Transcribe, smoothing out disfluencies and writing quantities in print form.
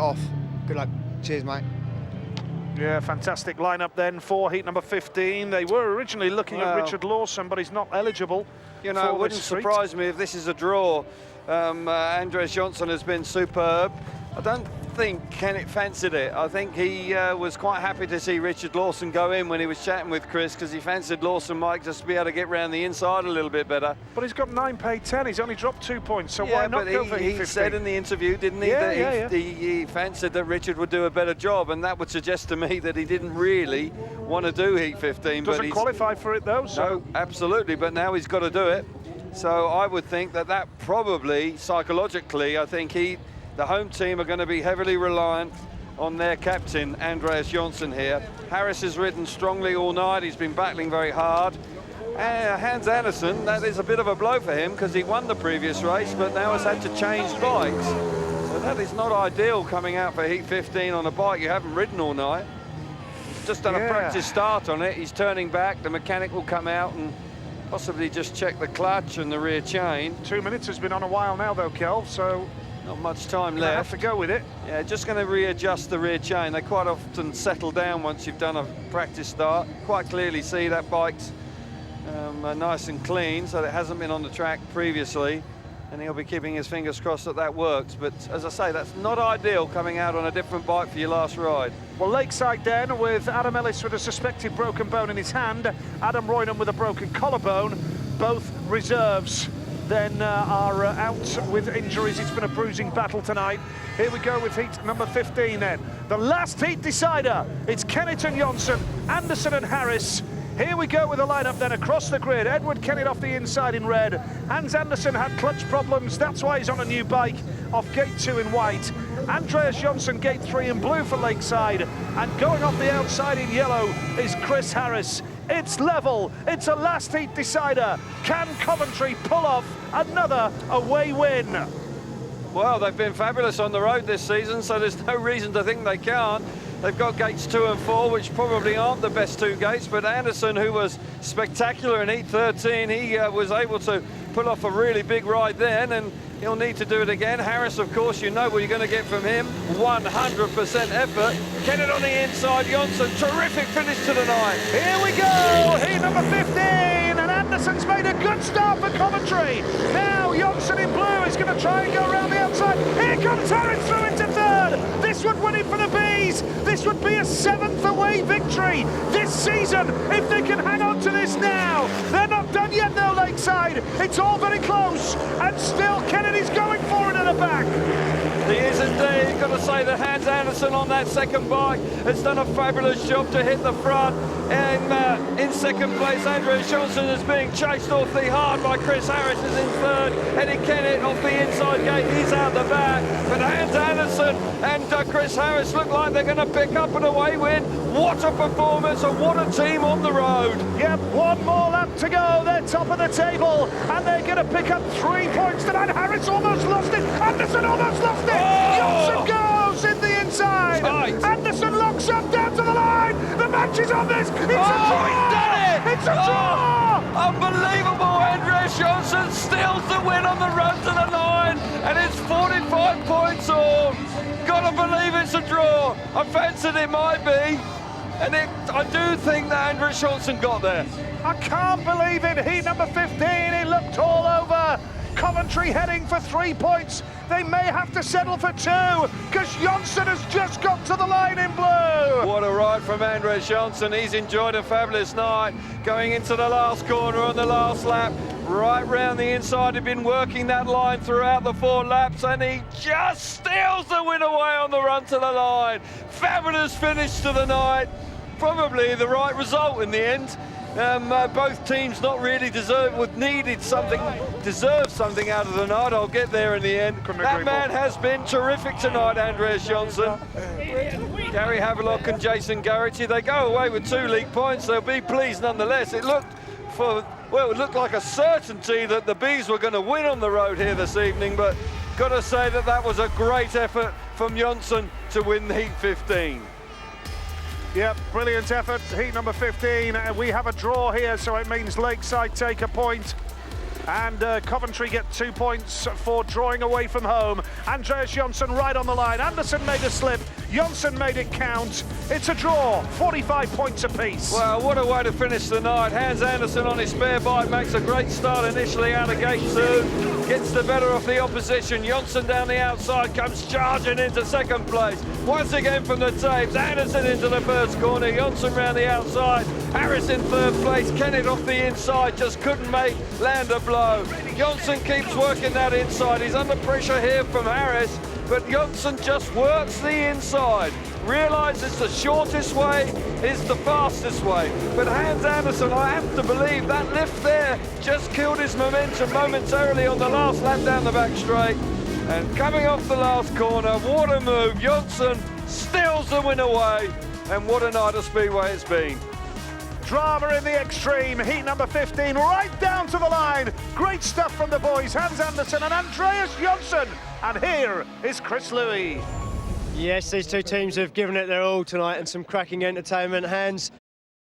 off. Good luck. Cheers, mate. Yeah, fantastic lineup then for heat number 15. They were originally looking at Richard Lawson, but he's not eligible. You know, it wouldn't surprise me if this is a draw. Andreas Jonsson has been superb. I don't think Kennett fancied it. I think he was quite happy to see Richard Lawson go in when he was chatting with Chris, because he fancied Lawson might just be able to get round the inside a little bit better. But he's got 9 paid 10. He's only dropped 2 points, so why not go for heat 15? He said in the interview, didn't he, that he fancied that Richard would do a better job, and that would suggest to me that he didn't really want to do heat 15. Doesn't qualify for it though. So. No, absolutely, but now he's got to do it. So I would think that probably, psychologically, I think the home team are going to be heavily reliant on their captain, Andreas Jonsson here. Harris has ridden strongly all night. He's been battling very hard. Hans Andersen, that is a bit of a blow for him because he won the previous race, but now has had to change bikes. So that is not ideal coming out for heat 15 on a bike you haven't ridden all night. He's just done a practice start on it. He's turning back. The mechanic will come out and possibly just check the clutch and the rear chain. 2 minutes has been on a while now though, Kel, so not much time left. Have to go with it. Yeah, just going to readjust the rear chain. They quite often settle down once you've done a practice start. Quite clearly see that bike's nice and clean, so it hasn't been on the track previously, and he'll be keeping his fingers crossed that that works. But as I say, that's not ideal coming out on a different bike for your last ride. Well, Lakeside then with Adam Ellis with a suspected broken bone in his hand, Adam Roynham with a broken collarbone, both reserves then are out with injuries. It's been a bruising battle tonight. Here we go with heat number 15 then. The last heat decider. It's Kennett and Jonsson, Andersen and Harris. Here we go with the lineup then across the grid. Edward Kennett off the inside in red. Hans Andersen had clutch problems. That's why he's on a new bike off gate 2 in white. Andreas Jonsson gate 3 in blue for Lakeside. And going off the outside in yellow is Chris Harris. It's level, it's a last heat decider. Can Coventry pull off another away win? Well, they've been fabulous on the road this season, so there's no reason to think they can't. They've got gates 2 and 4, which probably aren't the best 2 gates, but Andersen, who was spectacular in heat 13, he was able to pull off a really big ride then, and he'll need to do it again. Harris, of course, you know what you're going to get from him. 100% effort. Kennett on the inside, Jonsson, terrific finish to the night. Here we go, heat number 15, and Andersen's made a good start for Coventry. Now Jonsson in blue is going to try and go around the outside. Here comes Harris through into third. This would win it for the Bees. This would be a 7th away victory this season if they can hang on to this now. They're not done yet though, Lakeside. It's all very close, and still Kennett is going for it at the back. He is indeed. Got to say that Hans Andersen on that second bike has done a fabulous job to hit the front. And in second place, Andreas Jonsson is being chased awfully hard by Chris Harris is in third. Eddie Kennett off the inside gate, he's out the back. But Hans Andersen and Chris Harris look like they're going to pick up an away win. What a performance and what a team on the road. Yep, one more lap to go. They're top of the table and they're going to pick up 3 points tonight. Harris almost lost it. Andersen almost lost it. Jonsson goes in the inside. Tight. Andersen locks up down to the line. The match is on this. It's a draw. He's done it. It's a draw. Unbelievable. Andreas Jonsson steals the win on the run to the line, and it's 45 points all. Gotta believe it's a draw. I fancied it might be, and I do think that Andreas Jonsson got there. I can't believe it. Heat number 15, it looked all over. Coventry heading for 3 points. They may have to settle for 2 because Jonsson has just got to the line in blue. What a ride from Andreas Jonsson. He's enjoyed a fabulous night. Going into the last corner on the last lap, right round the inside. He'd been working that line throughout the 4 laps, and he just steals the win away on the run to the line. Fabulous finish to the night. Probably the right result in the end. Both teams not really deserved something out of the night. I'll get there in the end. That man has been terrific tonight, Andreas Jonsson. Gary Havelock and Jason Garrity, they go away with 2 league points. They'll be pleased nonetheless. It looked like a certainty that the Bees were going to win on the road here this evening, but got to say that was a great effort from Jonsson to win heat 15. Yep, brilliant effort. Heat number 15. We have a draw here, so it means Lakeside take a point. And Coventry get 2 points for drawing away from home. Andreas Jonsson right on the line. Andersen made a slip. Jonsson made it count. It's a draw, 45 points apiece. Well, what a way to finish the night. Hans Andersen on his spare bike makes a great start initially out of gate 2. Gets the better of the opposition. Jonsson down the outside comes charging into second place. Once again from the tapes. Andersen into the first corner. Jonsson round the outside. Harris in third place. Kennett off the inside. Just couldn't land a blow. Jonsson keeps working that inside. He's under pressure here from Harris, but Jonsson just works the inside. Realises the shortest way is the fastest way. But Hans Andersen, I have to believe that lift there just killed his momentum momentarily on the last lap down the back straight. And coming off the last corner, what a move. Jonsson steals the win away. And what a night of Speedway it's been. Drama in the extreme, heat number 15, right down to the line. Great stuff from the boys, Hans Andersen and Andreas Jonsson. And here is Chris Louis. Yes, these two teams have given it their all tonight and some cracking entertainment. Hans